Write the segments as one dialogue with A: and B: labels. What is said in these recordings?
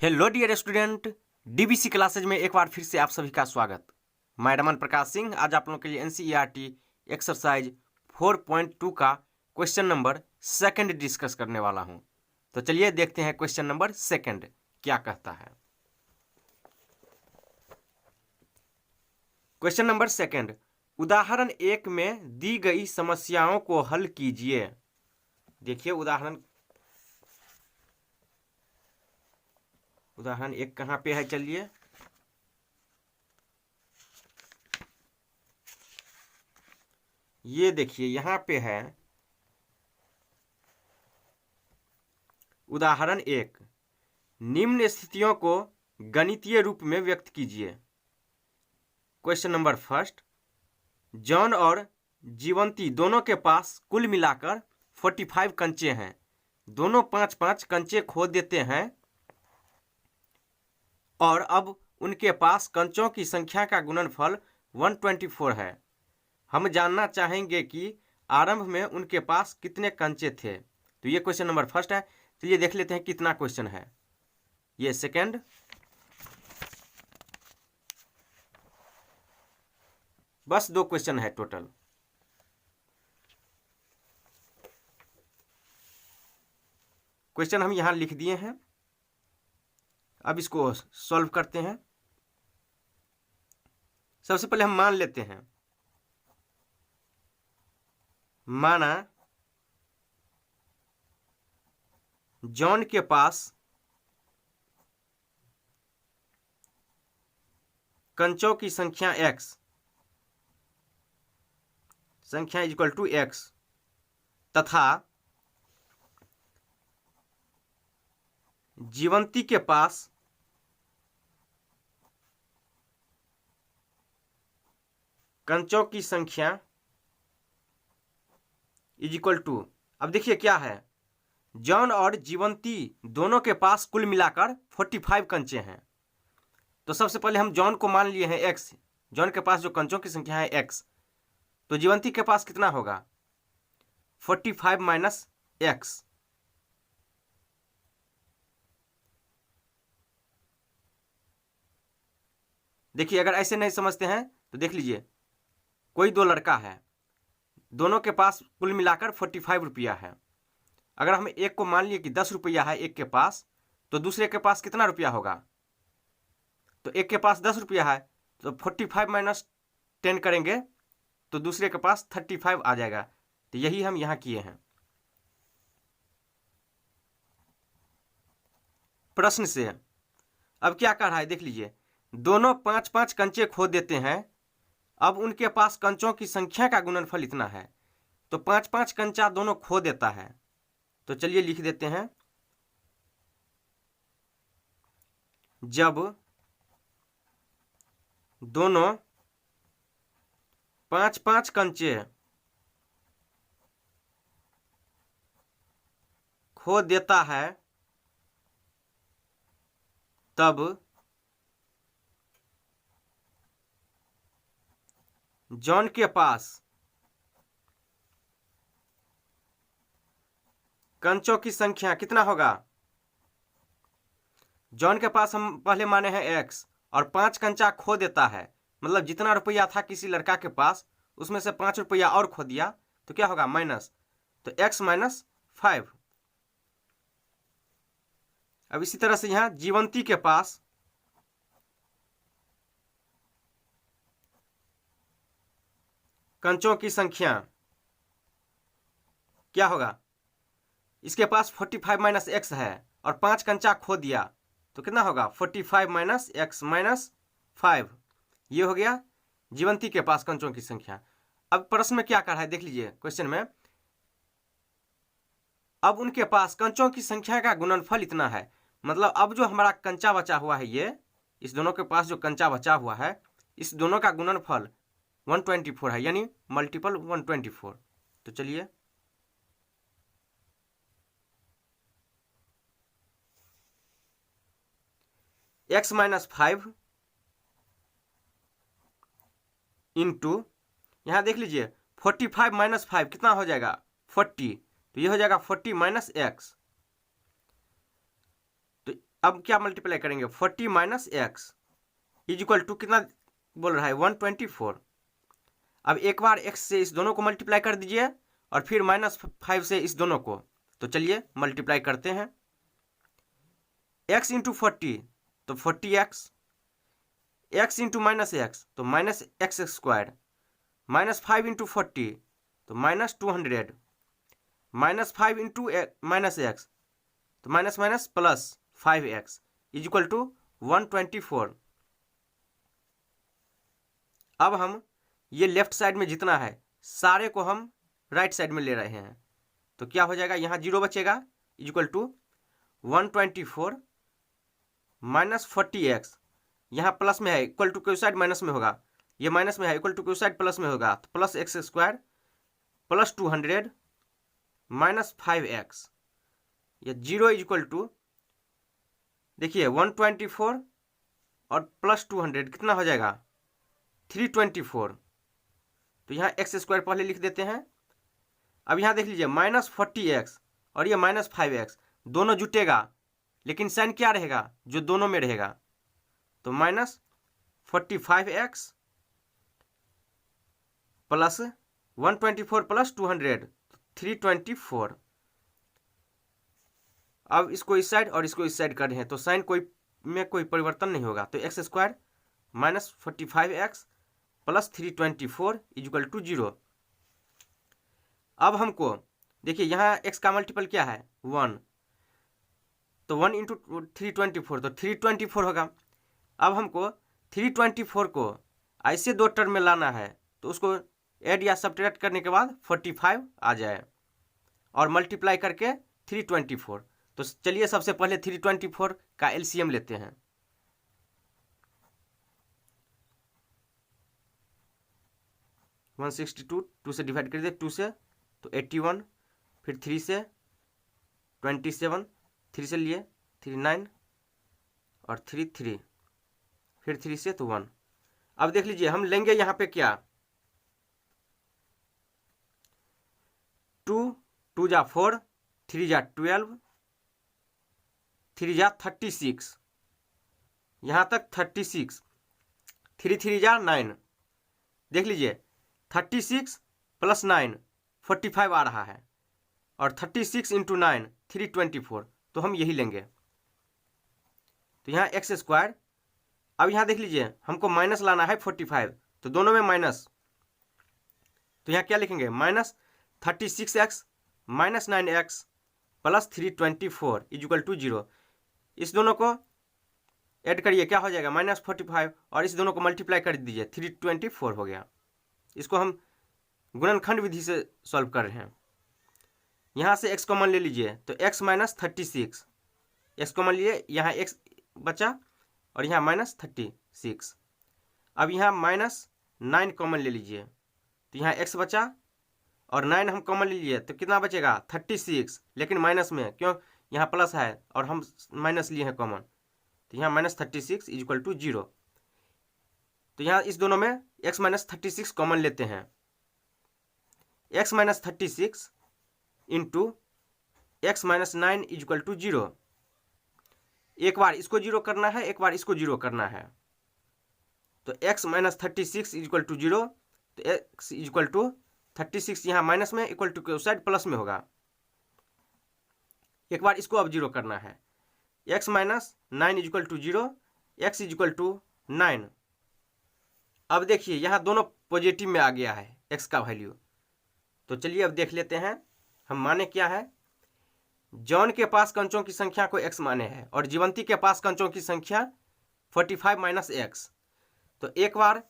A: Hello dear student, DBC classes में एक बार फिर से आप सभी का स्वागत। मैं रमन प्रकाश सिंह आज आप लोगों के लिए एनसीईआरटी एक्सरसाइज 4.2 का क्वेश्चन नंबर सेकंड डिस्कस करने वाला हूं। तो चलिए देखते हैं क्वेश्चन नंबर सेकंड क्या कहता है। क्वेश्चन नंबर सेकंड, उदाहरण 1 में दी गई समस्याओं को हल कीजिए। देखिए उदाहरण 1 कहाँ पे है, चलिए ये देखिए यहाँ पे है। उदाहरण 1, निम्न स्थितियों को गणितीय रूप में व्यक्त कीजिए। क्वेश्चन नंबर फर्स्ट, जॉन और जीवंती दोनों के पास कुल मिलाकर 45 कंचे हैं। दोनों 5-5 कंचे खो देते हैं और अब उनके पास कंचों की संख्या का गुणनफल 124 है। हम जानना चाहेंगे कि आरंभ में उनके पास कितने कंचे थे। तो ये क्वेश्चन नंबर फर्स्ट है। चलिए देख लेते हैं कितना क्वेश्चन है। ये सेकंड, बस 2 क्वेश्चन है टोटल। क्वेश्चन हम यहां लिख दिए हैं, अब इसको सॉल्व करते हैं। सबसे पहले हम मान लेते हैं, माना जॉन के पास कंचों की संख्या x, संख्या इक्वल टू x, तथा जीवंती के पास कंचों की संख्या इज इक्वल टू, अब देखिए क्या है, जॉन और जीवंती दोनों के पास कुल मिलाकर 45 कंचे हैं। तो सबसे पहले हम जॉन को मान लिए हैं x, जॉन के पास जो कंचों की संख्या है x, तो जीवंती के पास कितना होगा 45 माइनस x। देखिए अगर ऐसे नहीं समझते हैं तो देख लीजिए, कोई 2 लड़का है, दोनों के पास कुल मिलाकर 45 रुपया है। अगर हम एक को मान लिए कि 10 रुपया है एक के पास, तो दूसरे के पास कितना रुपया होगा, तो एक के पास 10 रुपया है तो 45 माइनस 10 करेंगे तो दूसरे के पास 35 आ जाएगा। तो यही हम यहाँ किए हैं। प्रश्न से अब क्या कर रहा है देख लीजिए, दोनों 5-5 कंचे खो देते हैं। अब उनके पास कंचों की संख्या का गुणनफल इतना है, तो 5-5 कंचा दोनों खो देता है। तो चलिए लिख देते हैं, जब दोनों 5-5 कंचे खो देता है तब जॉन के पास कंचों की संख्या कितना होगा। जॉन के पास हम पहले माने हैं x और 5 कंचा खो देता है, मतलब जितना रुपया था किसी लड़का के पास उसमें से 5 रुपया और खो दिया, तो क्या होगा माइनस, तो x माइनस 5। अब इसी तरह से यहां जीवंती के पास कंचों की संख्या क्या होगा, इसके पास 45 माइनस x है और 5 कंचा खो दिया, तो कितना होगा 45 माइनस x माइनस 5। ये हो गया जीवंती के पास कंचों की संख्या। अब प्रश्न में क्या कर रहा है देख लीजिए, क्वेश्चन में अब उनके पास कंचों की संख्या का गुणनफल इतना है, मतलब अब जो हमारा कंचा बचा हुआ है, ये इस दोनों के पास जो कंचा बचा हुआ है, इस दोनों का गुणनफल 124 है, यानी मल्टीपल 124। तो चलिए x माइनस 5 इंटू, यहाँ देख लीजिए 45 माइनस 5 कितना हो जाएगा 40, तो ये हो जाएगा 40 माइनस x। तो अब क्या मल्टीप्लाई करेंगे, 40 minus x is equal to कितना बोल रहा है, 124। अब एक बार x से इस दोनों को मल्टीप्लाई कर दीजिए और फिर -5 से इस दोनों को। तो चलिए मल्टीप्लाई करते हैं। x इंटू 40 तो 40x, x into minus x तो माइनस एक्स स्क्वायर, -5 इंटू 40 तो -200, -5 इंटू माइनस एक्स तो minus minus plus 5x is equal to 124। अब हम ये लेफ्ट साइड में जितना है सारे को हम राइट साइड में ले रहे हैं, तो क्या हो जाएगा, यहाँ 0 बचेगा is equal to 124 minus 40x, यहाँ प्लस में है इक्वल टू क्यू साइड माइनस में होगा, ये माइनस में है इक्वल टू क्यू साइड प्लस में होगा, तो plus x square plus 200 minus 5x, ये 0 इज इक्वल टू, देखिए 124 और प्लस 200 कितना हो जाएगा, 324। तो यहाँ एक्स स्क्वायर पहले लिख देते हैं। अब यहाँ देख लीजिए -40x और ये -5x दोनों जुटेगा, लेकिन साइन क्या रहेगा, जो दोनों में रहेगा, तो -45x प्लस 124 प्लस 200 324। अब इसको इस साइड और इसको इस साइड कर रहे हैं तो साइन कोई परिवर्तन नहीं होगा, तो x square -45x plus 324 equal to 0। अब हमको देखिए यहाँ x का मल्टीपल क्या है, 1, तो 1 इंटू 324 तो 324 होगा। अब हमको 324 को ऐसे दो टर्म में लाना है, तो उसको ऐड या सब्ट्रैक्ट करने के बाद 45 आ जाए और मल्टीप्लाई करके 324। तो चलिए सबसे पहले 324 का एलसीएम लेते हैं। वन 2 से डिवाइड कर दे, 2 से तो 81, फिर 3 से 27, 3 से लिए 39 और 3 3, फिर 3 से तो 1। अब देख लीजिए हम लेंगे यहाँ पे क्या, 2 2 जा 4, 3 जा 12, 3 जा 36, यहाँ तक 36, 3 3 जा 9। देख लीजिए 36 प्लस 9 45 आ रहा है और 36 इंटू 9 324, तो हम यही लेंगे। तो यहाँ एक्स स्क्वायर, अब यहाँ देख लीजिए हमको माइनस लाना है 45, तो दोनों में माइनस, तो यहाँ क्या लिखेंगे, -36x minus 9x plus 324 equal to 0। इस दोनों को ऐड करिए, क्या हो जाएगा, -45 और इस दोनों को मल्टीप्लाई कर दीजिए, 324 हो गया। इसको हम गुणनखंड विधि से सॉल्व कर रहे हैं। यहाँ से x कॉमन ले लीजिए, तो x -36, x कॉमन लिए, यहाँ x बचा और यहाँ -36। अब यहाँ -9 कॉमन ले लीजिए, तो यहाँ x बचा और 9 हम कॉमन ले लिए, तो कितना बचेगा, 36, लेकिन माइनस में, क्यों, यहाँ प्लस है और हम माइनस लिए हैं कॉमन, तो यहाँ -36 इक्वल टू 0। तो यहाँ इस दोनों में x -36 कॉमन लेते हैं, x -36 into x -9 equal to 0। एक बार इसको 0 करना है, एक बार इसको 0 करना है, तो x -36 इक्वल टू 0, तो x इक्वल टू 36 यहाँ माइनस में, इक्वल टू साइड प्लस में होगा। एक बार इसको अब 0 करना है, x -9 equal to 0, x equal to 9। अब देखिए यहाँ दोनों पॉजिटिव में आ गया है x का वैल्यू, तो चलिए अब देख लेते हैं हम माने क्या है। जॉन के पास कंचों की संख्या को x माने है और जीवंती के पास कंचों की संख्या 45 माइनस x, तो एक बार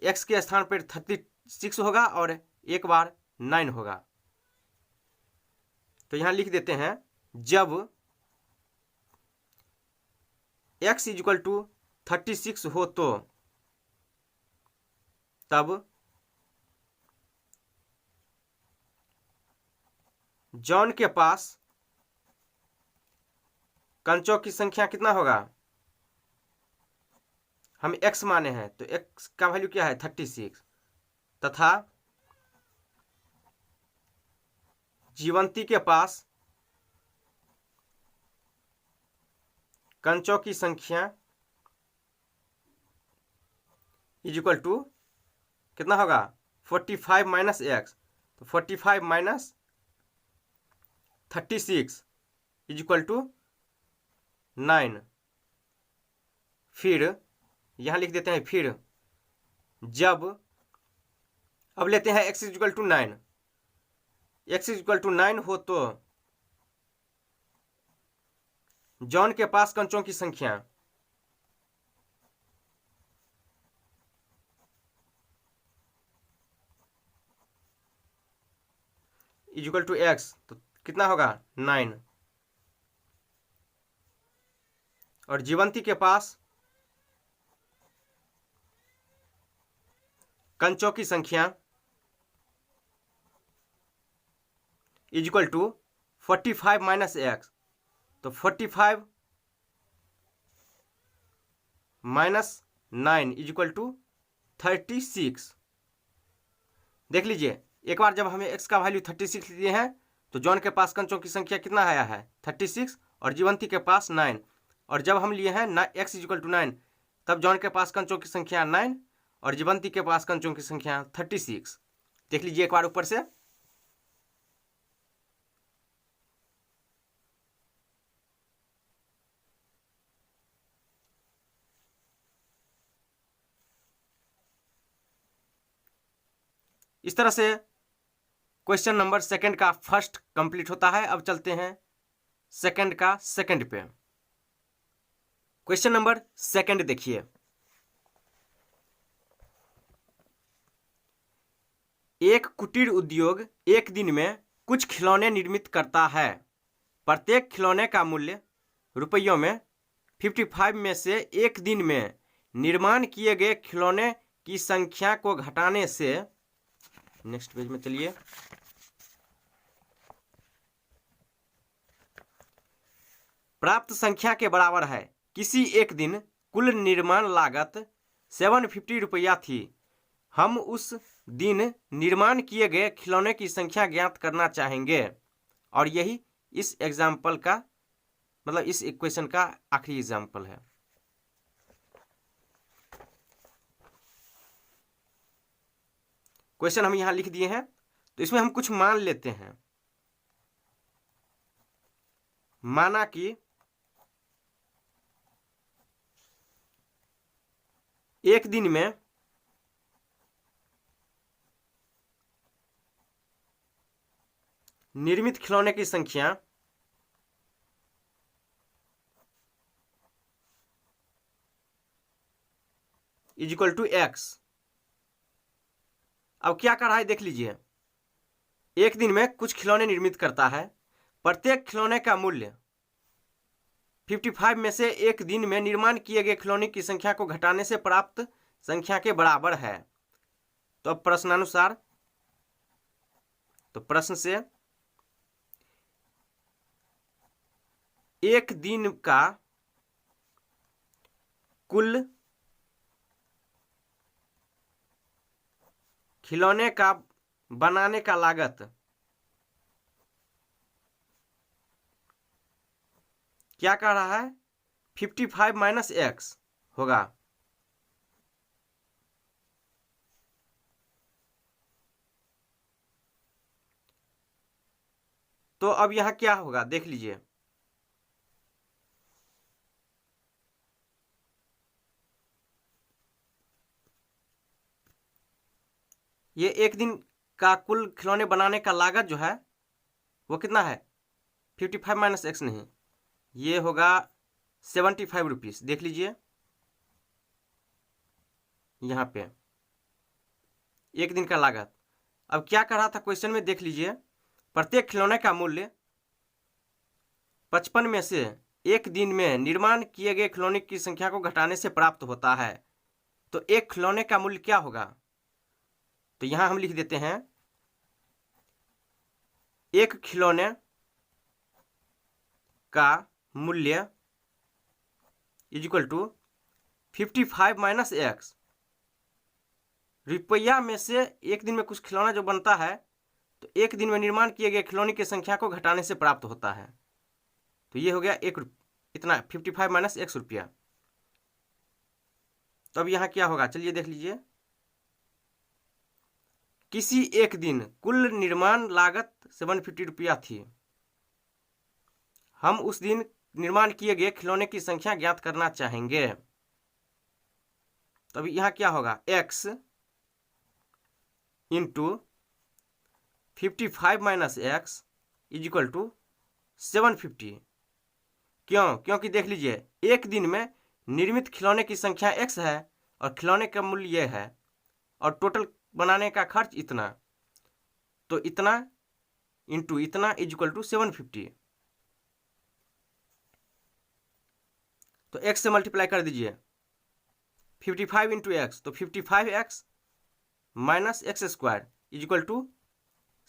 A: x के स्थान पर 36 होगा और एक बार 9 होगा। तो यहाँ लिख देते हैं, जब x इक्वल टू 36 हो तो तब जॉन के पास कंचों की संख्या कितना होगा, हम x माने हैं तो x का वैल्यू क्या है, 36, तथा जीवंती के पास कंचों की संख्या इज इक्वल टू कितना होगा 45 माइनस एक्स, तो 45 माइनस 36 इज इक्वल टू 9। फिर यहाँ लिख देते हैं, फिर जब अब लेते हैं x is equal to 9, x is equal to 9 हो तो जॉन के पास कंचों की संख्या इज इक्वल टू x, तो कितना होगा 9, और जीवंती के पास कंचों की संख्या is equal to 45 minus x, तो 45 माइनस 9 इज इक्वल टू 36। देख लीजिए, एक बार जब हमें x का वैल्यू 36 लिए हैं तो जॉन के पास कंचों की संख्या कितना आया है 36, और जीवंती के पास 9, और जब हम लिए हैं x इज इक्वल टू 9 तब जॉन के पास कंचों की संख्या 9 और जीवंती के पास कंचों की संख्या 36। देख लीजिए एक बार ऊपर से, इस तरह से क्वेश्चन नंबर सेकंड का फर्स्ट कंप्लीट होता है। अब चलते हैं सेकंड का सेकंड पे। क्वेश्चन नंबर सेकंड देखिए, एक कुटीर उद्योग एक दिन में कुछ खिलौने निर्मित करता है। प्रत्येक खिलौने का मूल्य रुपयों में 55 में से एक दिन में निर्माण किए गए खिलौने की संख्या को घटाने से, नेक्स्ट पेज में चलिए, प्राप्त संख्या के बराबर है। किसी एक दिन कुल निर्माण लागत 750 रुपया थी। हम उस दिन निर्माण किए गए खिलौने की संख्या ज्ञात करना चाहेंगे, और यही इस एग्जाम्पल का मतलब इस इक्वेशन का आखिरी एग्जाम्पल है। क्वेश्चन हम यहां लिख दिए हैं, तो इसमें हम कुछ मान लेते हैं। माना कि एक दिन में निर्मित खिलौने की संख्या इज इक्वल टू एक्स। अब क्या कर रहा है देख लीजिए, एक दिन में कुछ खिलौने निर्मित करता है, प्रत्येक खिलौने का मूल्य 55 में से एक दिन में निर्माण किए गए खिलौने की संख्या को घटाने से प्राप्त संख्या के बराबर है। तो अब प्रश्नानुसार, तो प्रश्न से एक दिन का कुल खिलौने का बनाने का लागत क्या कह रहा है 55 माइनस एक्स होगा। तो अब यहां क्या होगा देख लीजिए, ये एक दिन का कुल खिलौने बनाने का लागत जो है वो कितना है 55 माइनस एक्स नहीं, ये होगा 75 रुपीज़। देख लीजिए यहाँ पे एक दिन का लागत। अब क्या कर रहा था क्वेश्चन में देख लीजिए, प्रत्येक खिलौने का मूल्य 55 में से एक दिन में निर्माण किए गए खिलौने की संख्या को घटाने से प्राप्त होता है। तो एक खिलौने का मूल्य क्या होगा, तो यहां हम लिख देते हैं एक खिलौने का मूल्य is equal to 55 minus x. रुपया में से एक दिन में कुछ खिलौना जो बनता है तो एक दिन में निर्माण किए गए खिलौने की संख्या को घटाने से प्राप्त होता है। तो ये हो गया इतना 55 माइनस ₹100। तो अब यहाँ क्या होगा, चलिए देख लीजिए। किसी एक दिन कुल निर्माण लागत ₹750 थी। हम उस दिन निर्माण किए गए खिलौने की संख्या ज्ञात करना चाहेंगे। तो अभी यहाँ क्या होगा, x into 55 minus x is equal to 750। क्यों? क्योंकि देख लीजिए, एक दिन में निर्मित खिलौने की संख्या x है और खिलौने का मूल्य यह है, और टोटल बनाने का खर्च इतना, तो इतना इंटू इतना इज इक्वल टू 750। तो x से मल्टीप्लाई कर दीजिए, 55 इंटू एक्स, तो 55x minus x square is equal to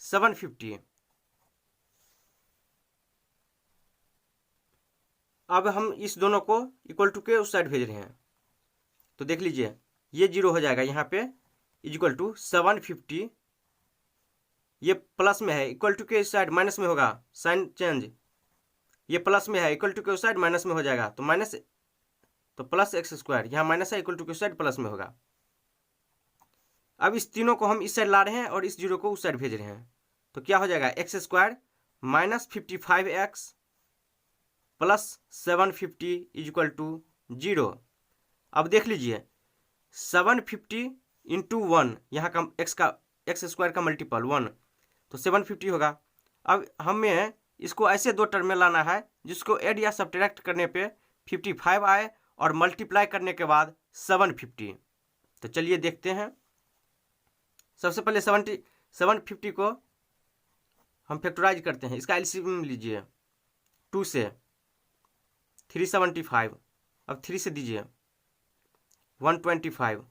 A: 750। अब हम इस दोनों को इक्वल टू के उस साइड भेज रहे हैं, तो देख लीजिए ये 0 हो जाएगा यहाँ पे, इज इक्वल टू 750। ये प्लस में है, इक्वल टू के इस साइड माइनस में होगा, साइन चेंज। ये प्लस में है, इक्वल टू के उस साइड माइनस में हो जाएगा, तो माइनस, तो प्लस एक्स स्क्वायर, यहाँ माइनस है, इक्वल टू के उस साइड प्लस में होगा। अब इस तीनों को हम इस साइड ला रहे हैं और इस 0 को उस साइड भेज रहे हैं, तो क्या हो जाएगा, x square minus 55x plus 750 is equal to 0। अब देख लीजिए 750 इंटू 1, यहाँ का एक्स स्क्वायर का मल्टीपल 1, तो 750 होगा। अब हमें इसको ऐसे दो टर्म में लाना है जिसको ऐड या सब्ट्रैक्ट करने पे 55 आए और मल्टीप्लाई करने के बाद 750। तो चलिए देखते हैं। सबसे पहले 750 को हम फैक्टराइज करते हैं। इसका एलसीएम लीजिए, 2 से 375, अब 3 से दीजिए 125,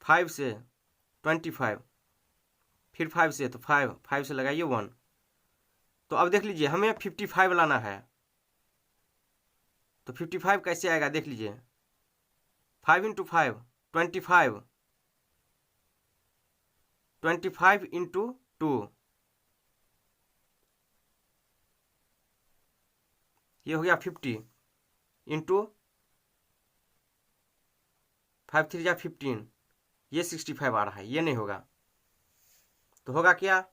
A: 5 से 25, फिर 5 से, तो 5 से लगाइए 1। तो अब देख लीजिए हमें 55 लाना है, तो 55 कैसे आएगा देख लीजिए, 5 इंटू 5 25, 25 इंटू 2, ये हो गया 50 इंटू 5 3 जा 15, ये 65 आ रहा है, ये नहीं होगा। तो होगा क्या,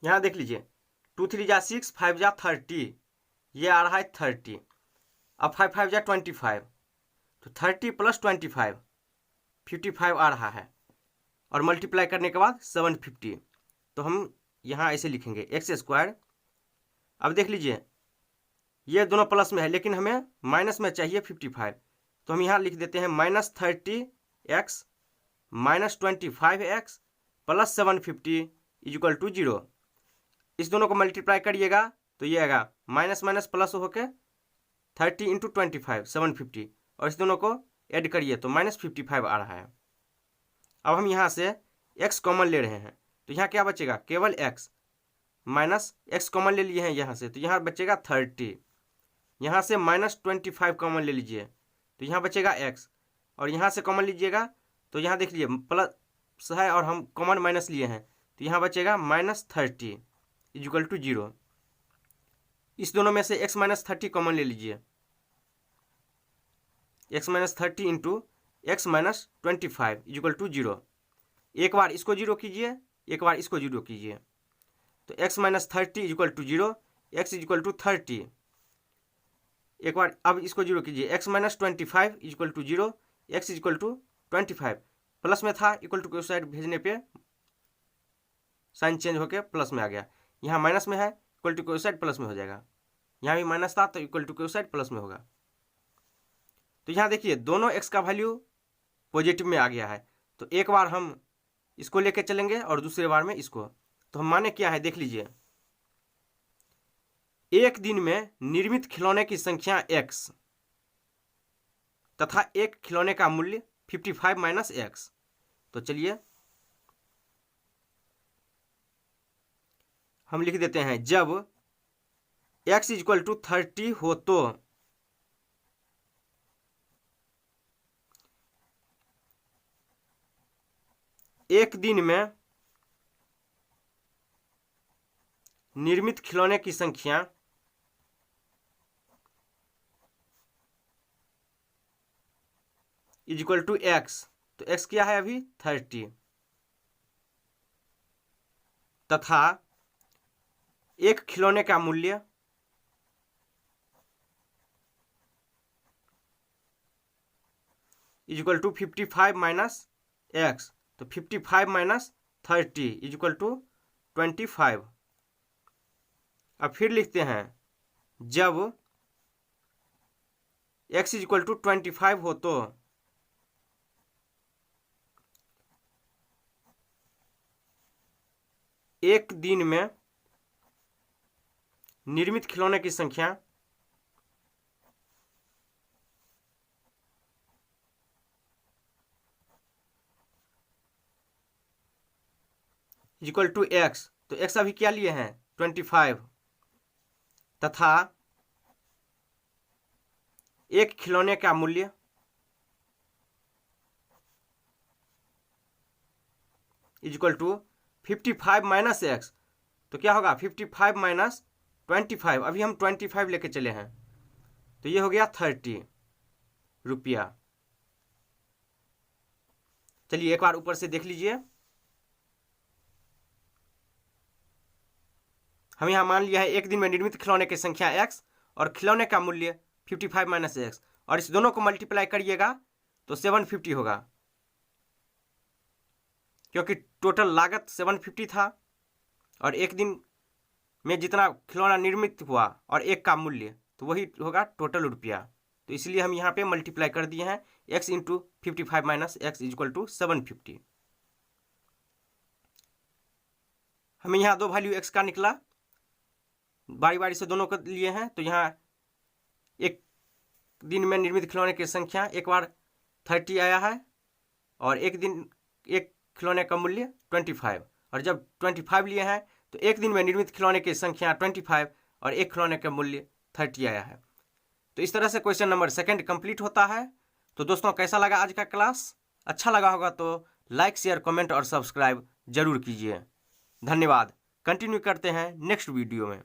A: यहाँ देख लीजिए 2 3 जा 6, 5 जा 30, ये आ रहा है 30। अब 5 5 जा 25, तो 30 प्लस 25 55 आ रहा है, और मल्टीप्लाई करने के बाद 750। तो हम यहाँ ऐसे लिखेंगे एक्स स्क्वायर। अब देख लीजिए ये दोनों प्लस में है लेकिन हमें माइनस में चाहिए 55, तो हम यहाँ लिख देते हैं minus 30x minus 25x plus 750 is equal to 0। इस दोनों को मल्टीप्लाई करिएगा तो ये आएगा माइनस माइनस प्लस होके 30 इंटू 25 750, और इस दोनों को ऐड करिए तो माइनस 55 आ रहा है। अब हम यहाँ से x कॉमन ले रहे हैं, तो यहाँ क्या बचेगा, केवल x, माइनस x कॉमन ले लिए हैं यहाँ से, तो यहाँ बचेगा 30। यहाँ से माइनस 25 कॉमन ले लीजिए, तो यहाँ बचेगा x, और यहाँ से कॉमन लीजिएगा तो यहाँ देख लीजिए प्लस है और हम कॉमन माइनस लिए हैं, तो यहाँ बचेगा माइनस 30 इज इक्वल टू 0। इस दोनों में से x माइनस 30 कॉमन ले लीजिए, x minus 30 into x minus 25 is equal to 0। एक बार इसको 0 कीजिए, एक बार इसको 0 कीजिए, तो x minus 30 is equal to 0, x is equal to 30। एक बार अब इसको 0 कीजिए, x minus 25 is equal to 0, x is equal to 25। Plus में था, इक्वल टू के साइड भेजने पे साइन चेंज होकर प्लस में आ गया। यहाँ माइनस में है, इक्वल टू के साइड प्लस में हो जाएगा। यहाँ भी माइनस था तो इक्वल टू के साइड प्लस में होगा। तो यहाँ देखिए दोनों x का वैल्यू पॉजिटिव में आ गया है, तो एक बार हम इसको लेके चलेंगे और दूसरे बार में इसको। तो हम माने क्या है देख लीजिए, एक दिन में निर्मित खिलौने की संख्या x तथा एक खिलौने का मूल्य 55 माइनस एक्स। तो चलिए हम लिख देते हैं, जब x इज इक्वल टू 30 हो तो एक दिन में निर्मित खिलौने की संख्या इज इक्वल टू एक्स, तो एक्स क्या है अभी 30, तथा एक खिलौने का मूल्य is equal to 55 minus x, तो 55 माइनस 30 इज इक्वल टू 25। अब फिर लिखते हैं जब x इज इक्वल टू 25 हो तो एक दिन में निर्मित खिलौने की संख्या इक्वल टू एक्स, तो एक्स अभी क्या लिए हैं 25, तथा एक खिलौने का मूल्य इक्वल टू 55 माइनस एक्स, तो क्या होगा 55 माइनस 25, अभी हम 25 लेके चले हैं, तो ये हो गया 30 रुपया। चलिए एक बार ऊपर से देख लीजिए, हम यहाँ मान लिया है एक दिन में निर्मित खिलौने की संख्या x और खिलौने का मूल्य 55 माइनस एक्स, और इस दोनों को मल्टीप्लाई करिएगा तो 750 होगा, क्योंकि टोटल लागत 750 था और एक दिन में जितना खिलौना निर्मित हुआ और एक का मूल्य, तो वही होगा टोटल रुपया। तो इसलिए हम यहाँ पे मल्टीप्लाई कर दिए हैं x into 55 minus x is equal to 750। हमें यहाँ दो वैल्यू x का निकला, बारी बारी से दोनों को लिए हैं, तो यहाँ एक दिन में निर्मित खिलौने की संख्या एक बार 30 आया है और एक दिन एक खिलौने का मूल्य 25, और जब 25 लिए हैं तो एक दिन में निर्मित खिलौने की संख्या 25 और एक खिलौने का मूल्य 30 आया है। तो इस तरह से क्वेश्चन नंबर 2 कंप्लीट होता है। तो दोस्तों कैसा लगा आज का क्लास? अच्छा लगा होगा तो लाइक शेयर कमेंट और सब्सक्राइब जरूर कीजिए। धन्यवाद। कंटिन्यू करते हैं नेक्स्ट वीडियो में।